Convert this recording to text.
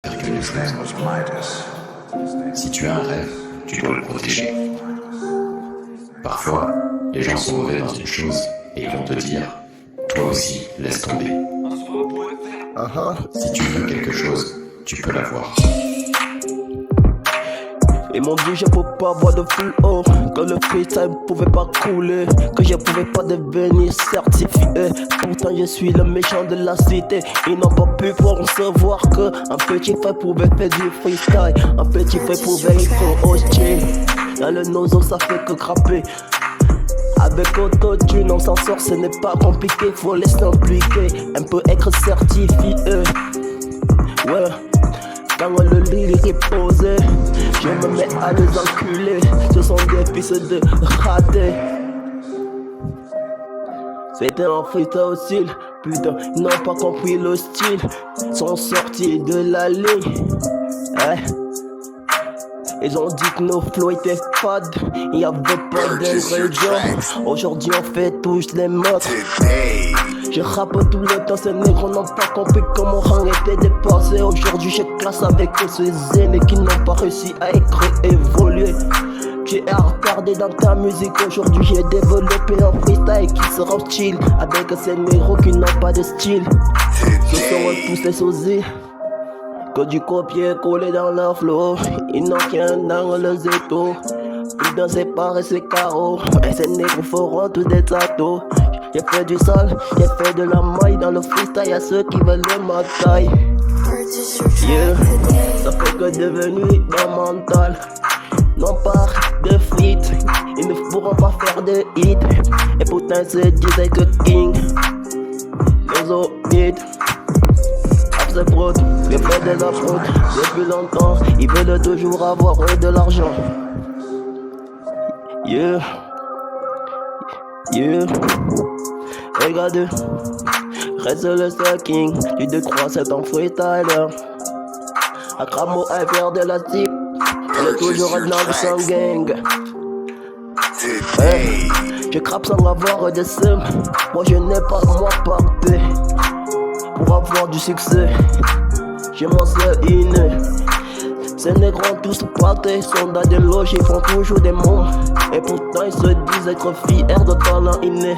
Si tu as un rêve, tu dois le protéger. Parfois, les gens sont mauvais dans une chose et ils vont te dire « Toi aussi, laisse tomber ». Si tu veux quelque chose, tu peux l'avoir. Ils m'ont dit je peux pas avoir de flow, que le freestyle pouvait pas couler, que je pouvais pas devenir certifié. Pourtant je suis le méchant de la cité. Ils n'ont pas pu concevoir que un petit frère pouvait faire du freestyle, un petit frère pouvait être hostile. Dans le nozo ça fait que grapper. Avec autotune on s'en sort, ce n'est pas compliqué, faut laisser impliquer. Un peu être certifié. Ouais. Quand le lyrique est posé, je me mets à les enculer. Ce sont des fils de ratés. C'était un freestyle aussi. Putain, ils n'ont pas compris le style. Sont sortis de la ligne. Ils ont dit que nos flows étaient fades. Il n'y avait pas d'ingrédients. Aujourd'hui on fait tous les modes. Je rappe tout le temps, ces négros n'ont pas compris comment rang était dépassé. Aujourd'hui je classe avec ces aînés qui n'ont pas réussi à écrire, évoluer. Tu es retardé dans ta musique, aujourd'hui j'ai développé un freestyle qui sera hostile. Avec ces négros qui n'ont pas de style. Ce sont tous les sosies que du copier-coller dans leur flow. Ils n'ont rien dans le zéto. Ils dansent séparer ces carreaux. Et ces négros feront tous des tatos. J'ai fait du sale, j'ai fait de la maille. Dans le freestyle y'a ceux qui veulent ma taille. Yeah, ça fait que devenu dans mental. Non pas de feat, ils ne pourront pas faire de hit. Et pourtant c'est disait que King les obites. Après prod, j'ai fait de la fraude depuis longtemps. Ils veulent toujours avoir de l'argent. Yeah, yeah. Regarde, reste le stacking. Tu te crois c'est un freestyler. À Cramo, à faire de la type. On est toujours dans le sang gang. Je crappe sans avoir de somme. Moi je n'ai pas moi parté. Pour avoir du succès, je m'en sais inné. Ces négros tous partés, sont dans des loges, ils font toujours des mômes. Et pourtant ils se disent être fiers de talent inné.